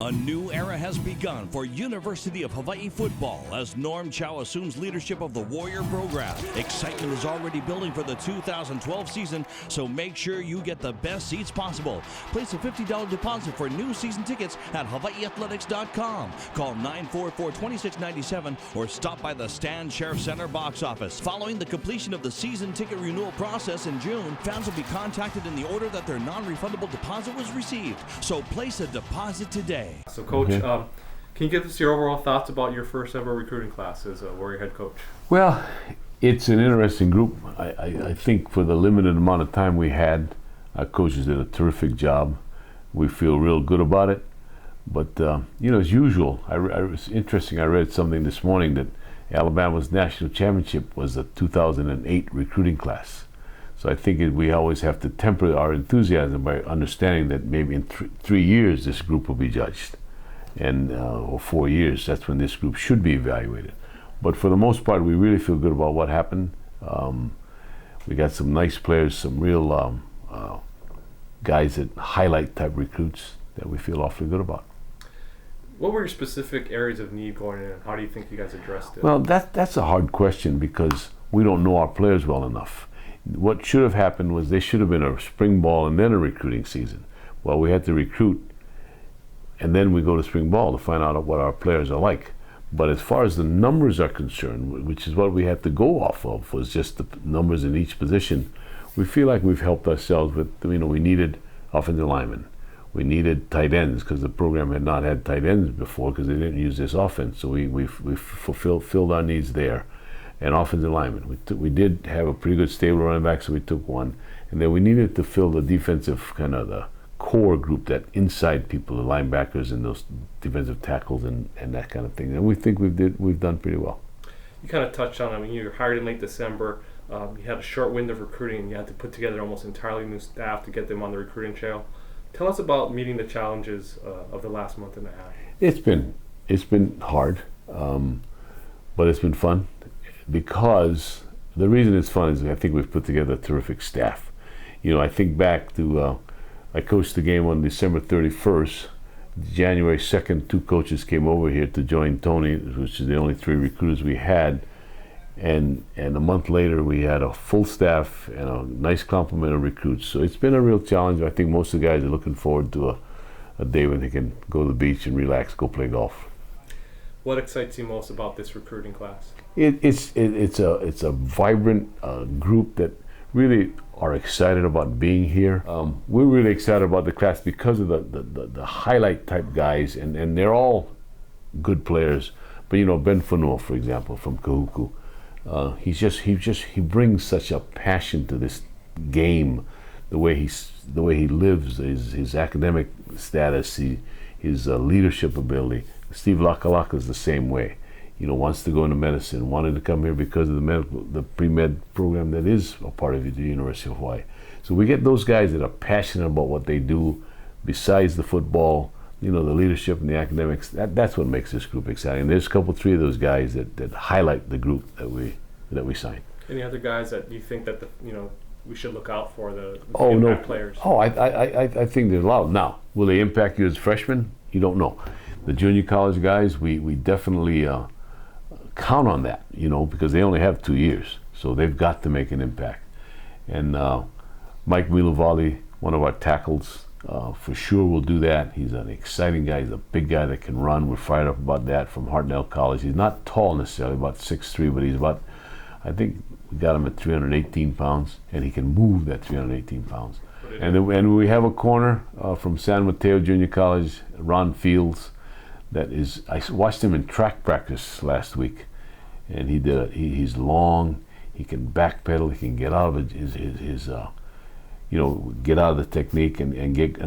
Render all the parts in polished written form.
A new era has begun for University of Hawaii football as Norm Chow assumes leadership of the Warrior program. Excitement is already building for the 2012 season, so make sure you get the best seats possible. Place a $50 deposit for new season tickets at hawaiiathletics.com. Call 944-2697 or stop by the Stan Sheriff Center box office. Following the completion of the season ticket renewal process in June, fans will be contacted in the order that their non-refundable deposit was received. So place a deposit today. So, Coach, can you give us your overall thoughts about your first ever recruiting class as a Warrior head coach? Well, it's an interesting group. I think for the limited amount of time we had, our coaches did a terrific job. We feel real good about it. But, as usual, it's interesting. I read something this morning that Alabama's national championship was a 2008 recruiting class. So I think we always have to temper our enthusiasm by understanding that maybe in 3 years this group will be judged, and or 4 years, that's when this group should be evaluated. But for the most part, we really feel good about what happened. We got some nice players, some real guys that highlight type recruits that we feel awfully good about. What were your specific areas of need going in, and how do you think you guys addressed it? Well, that's a hard question because we don't know our players well enough. What should have happened was they should have been a spring ball and then a recruiting season. Well, we had to recruit and then we go to spring ball to find out what our players are like. But as far as the numbers are concerned, which is what we had to go off of, was just the numbers in each position, we feel like we've helped ourselves with, we needed offensive linemen. We needed tight ends because the program had not had tight ends before because they didn't use this offense. So we filled our needs there. And offensive linemen. We did have a pretty good stable running back, so we took one. And then we needed to fill the defensive kind of the core group, that inside people, the linebackers and those defensive tackles and that kind of thing. And we think we've done pretty well. You kind of touched on it. You were hired in late December. You had a short window of recruiting, and you had to put together almost entirely new staff to get them on the recruiting trail. Tell us about meeting the challenges of the last month and a half. It's been hard, but it's been fun. Because the reason it's fun is I think we've put together a terrific staff. I think back to, I coached the game on December 31st. January 2nd, 2 coaches came over here to join Tony, which is the only 3 recruiters we had. And a month later, we had a full staff and a nice complement of recruits. So it's been a real challenge. I think most of the guys are looking forward to a day when they can go to the beach and relax, go play golf. What excites you most about this recruiting class? It's a vibrant group that really are excited about being here. We're really excited about the class because of the highlight type guys, and they're all good players. But Ben Fanua, for example, from Kahuku, he brings such a passion to this game. The way he lives, his academic status, his leadership ability. Steve Lakalaka is the same way. Wants to go into medicine, wanted to come here because of the pre-med program that is a part of the University of Hawaii. So we get those guys that are passionate about what they do besides the football, the leadership and the academics. That's what makes this group exciting. There's a couple, 3 of those guys that highlight the group that we signed. Any other guys that you think that we should look out for, the impact players? I think there's a lot. Now, will they impact you as freshmen? You don't know. The junior college guys, we definitely count on that, because they only have 2 years, so they've got to make an impact. And Mike Milovali, one of our tackles, for sure will do that. He's an exciting guy. He's a big guy that can run. We're fired up about that, from Hartnell College. He's not tall necessarily, about 6'3", but he's about, I think we got him at 318 pounds, and he can move that 318 pounds. And we have a corner from San Mateo Junior College, Ron Fields, I watched him in track practice last week, and he's long, he can backpedal, he can get out of his get out of the technique and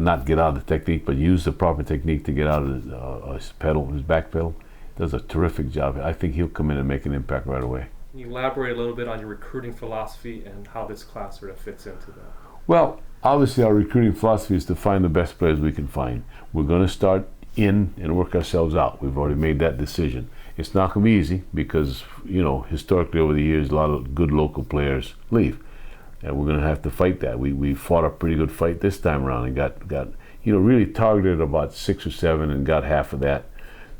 not get out of the technique, but use the proper technique to get out of his back pedal. Does a terrific job. I think he'll come in and make an impact right away. Can you elaborate a little bit on your recruiting philosophy and how this class sort of fits into that? Well, obviously our recruiting philosophy is to find the best players we can find. We're going to start in and work ourselves out. We've already made that decision. It's not going to be easy because, historically over the years, a lot of good local players leave. And we're going to have to fight that. We fought a pretty good fight this time around and got really targeted about 6 or 7 and got half of that.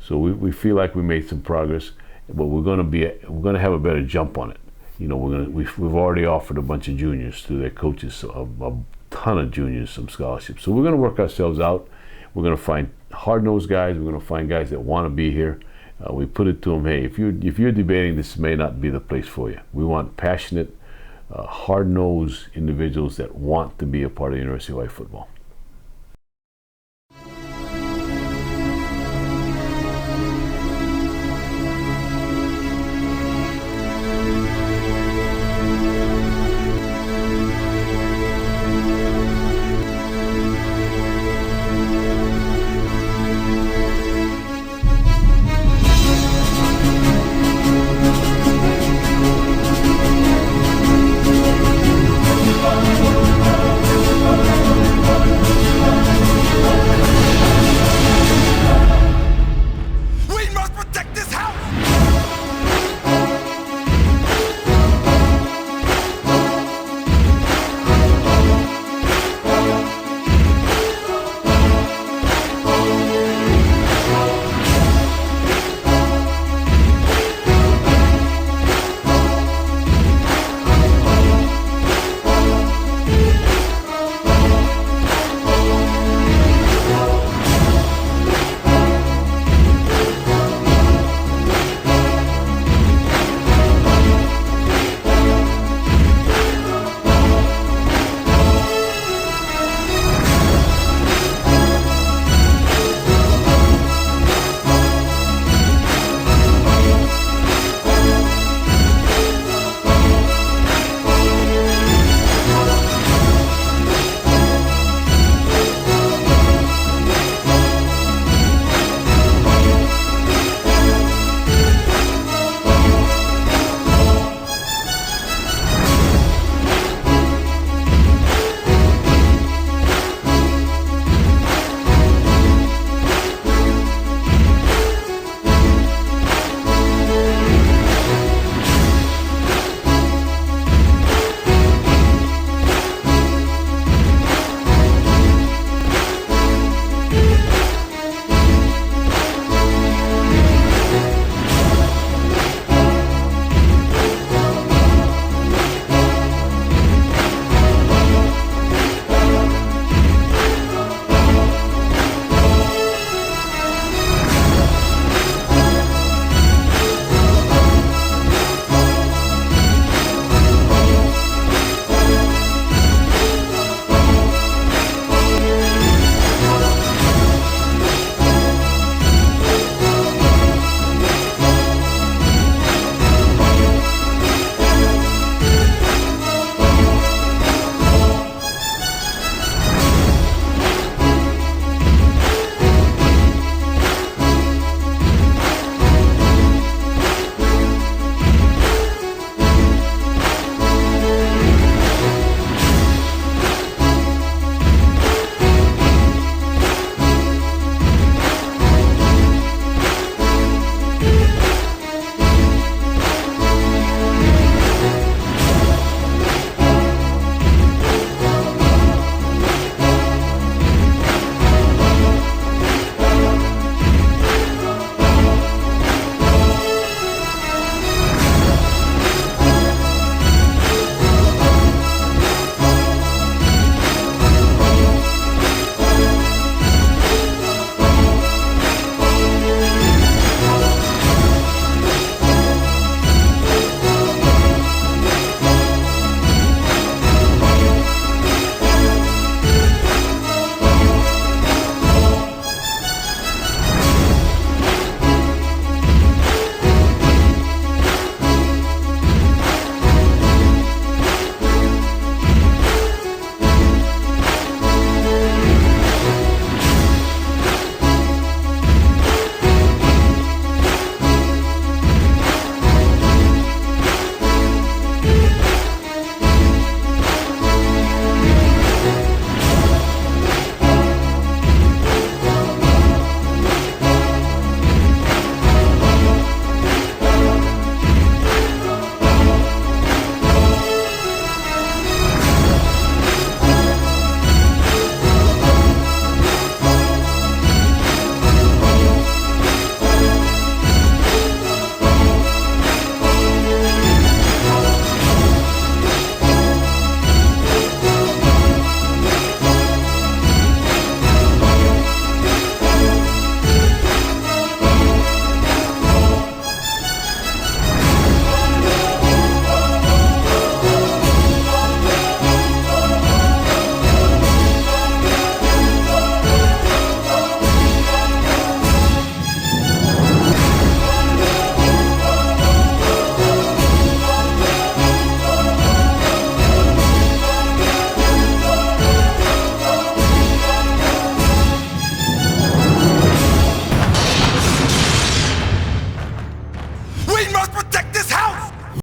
So we feel like we made some progress, but we're going to have a better jump on it. We've already offered a bunch of juniors to their coaches, a ton of juniors, some scholarships. So we're going to work ourselves out. We're going to find hard-nosed guys. We're going to find guys that want to be here. We put it to them, hey, if you're debating, this may not be the place for you. We want passionate, hard-nosed individuals that want to be a part of the University of Hawaii football.